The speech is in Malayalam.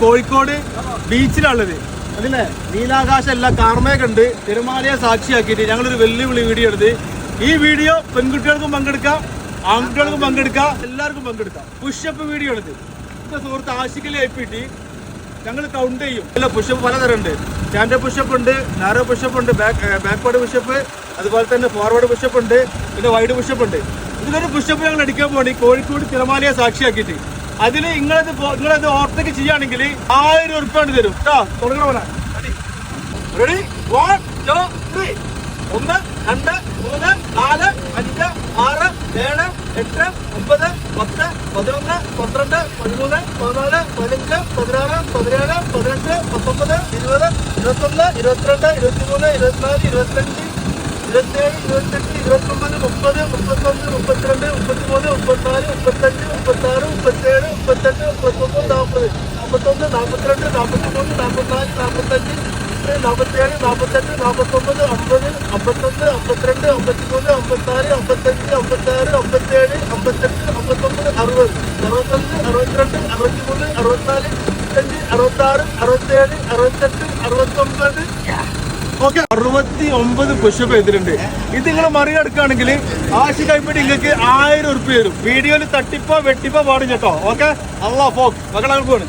കോഴിക്കോട് ബീച്ചിലുള്ളത്. അതില്ലേ നീലാകാശം അല്ല കാർമേഘുണ്ട്. തിരമാലയെ സാക്ഷിയാക്കിയിട്ട് ഞങ്ങളൊരു വെല്ലുവിളി വീഡിയോ എടുത്ത്. ഈ വീഡിയോ പെൺകുട്ടികൾക്കും പങ്കെടുക്കാം, ആൺകുട്ടികൾക്കും പങ്കെടുക്കാം, എല്ലാവർക്കും പങ്കെടുക്കാം. പുഷപ്പ് വീഡിയോ എടുത്ത് ഇപ്പൊ സുഹൃത്ത് ആഷിഖലി ഐപ്പിട്ടി ഞങ്ങൾ കൗണ്ട് ചെയ്യും. അല്ല പുഷപ്പ് പലതരം ഉണ്ട്. സ്റ്റാൻഡ് പുഷപ്പ് ഉണ്ട്, നാരോ പുഷപ്പ് ഉണ്ട്, ബാക്ക്വേർഡ് പുഷപ്പ്, അതുപോലെ തന്നെ ഫോർവേഡ് പുഷപ്പ് ഉണ്ട്, പിന്നെ വൈഡ് പുഷപ്പ് ഉണ്ട്. ഇതിലൊരു പുഷപ്പ് ഞങ്ങൾ അടിക്കാൻ പോകണം കോഴിക്കോട് തിരമാലയെ സാക്ഷിയാക്കിയിട്ട്. അതിൽ നിങ്ങളത് ഓർത്തേക്ക് ചെയ്യുകയാണെങ്കിൽ 1000 ഉറുപ്പ്യ തരും കേട്ടോ. തുടങ്ങണ പോലെ റെഡി 1 2 3 1 2 3 4 5 6 7 8 9 10 11 12 13 14 15 16 17 18 19 20 21 22 23 24 25 27 28 29 30 31 32 33 34 35 36 37 38 39 40 41 42 43 44 45 47 48 49 50 51 52 53 54 55 56 57 58 59 60 65 62 63 64 65 66 67 68 69 69 പുഷപ്പ് ചെയ്തിട്ടുണ്ട്. ഇത് നിങ്ങൾ മറികടക്കുകയാണെങ്കിൽ ആഷിഖ് ഐപ്പിട്ടി നിങ്ങൾക്ക് 1000 ഉറുപ്പ്യ തരും. വീഡിയോയിൽ തട്ടിപ്പോ വെട്ടിപ്പോ പാടും കേട്ടോ. ഓക്കെ, അള്ളാ ഫോക്ക് മകളെ പോണ്.